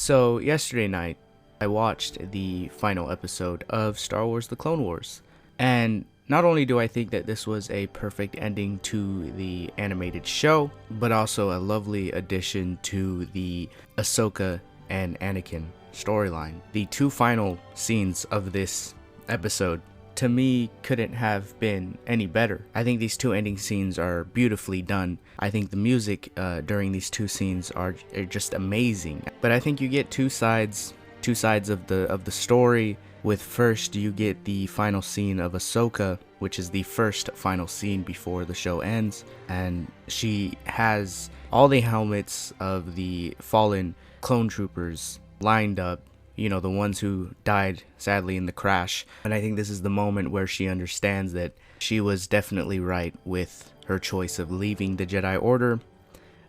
So, yesterday night, I watched the final episode of Star Wars The Clone Wars. And not only do I think that this was a perfect ending to the animated show, but also a lovely addition to the Ahsoka and Anakin storyline. The two final scenes of this episode, to me, couldn't have been any better. I think these two ending scenes are beautifully done. I think the music during these two scenes are just amazing. But I think you get two sides of the story. With first, you get the final scene of Ahsoka, which is the first final scene before the show ends, and she has all the helmets of the fallen clone troopers lined up, you know, the ones who died sadly in the crash. And I think this is the moment where she understands that she was definitely right with her choice of leaving the Jedi Order,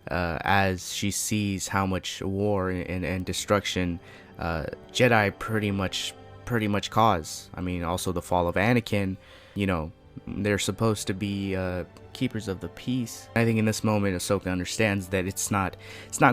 as she sees how much war and destruction Jedi pretty much cause. I mean, also the fall of Anakin, you know, they're supposed to be keepers of the peace. I think in this moment Ahsoka understands that it's not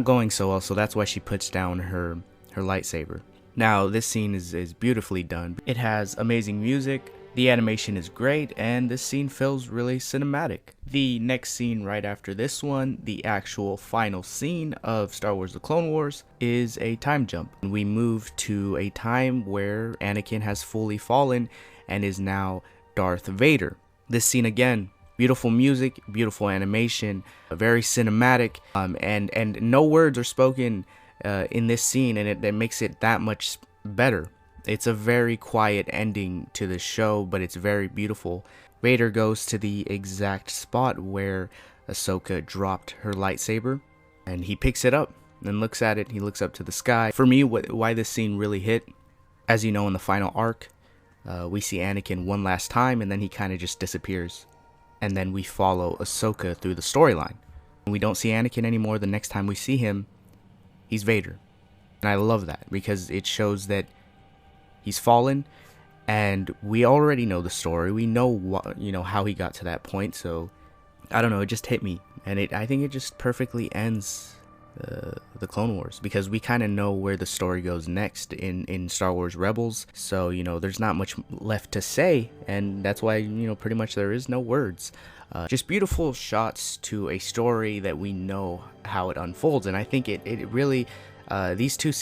going so well, so that's why she puts down her lightsaber. Now, this scene is beautifully done. It has amazing music, the animation is great, and this scene feels really cinematic. The next scene right after this one, the actual final scene of Star Wars The Clone Wars, is a time jump. We move to a time where Anakin has fully fallen and is now Darth Vader. This scene again, beautiful music, beautiful animation, very cinematic, and no words are spoken in this scene, and it makes it that much better. It's a very quiet ending to the show, but it's very beautiful. Vader goes to the exact spot where Ahsoka dropped her lightsaber, and he picks it up and looks at it. He looks up to the sky. For me, why this scene really hit, as you know, in the final arc, we see Anakin one last time, and then he kind of just disappears. And then we follow Ahsoka through the storyline. We don't see Anakin anymore. The next time we see him, he's Vader. And I love that because it shows that he's fallen, and we already know the story. We know how he got to that point. So I don't know, it just hit me, and I think it just perfectly ends the Clone Wars, because we kind of know where the story goes next in Star Wars Rebels. So there's not much left to say, and that's why pretty much there is no words. Just beautiful shots to a story that we know how it unfolds, and I think it really, these two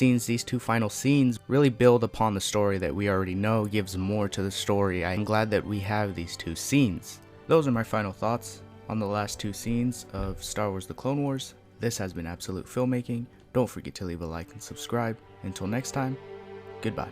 final scenes really build upon the story that we already know, gives more to the story. I'm glad that we have these two scenes. Those are my final thoughts on the last two scenes of Star Wars The Clone Wars. This has been Absolute Filmmaking. Don't forget to leave a like and subscribe. Until next time, goodbye.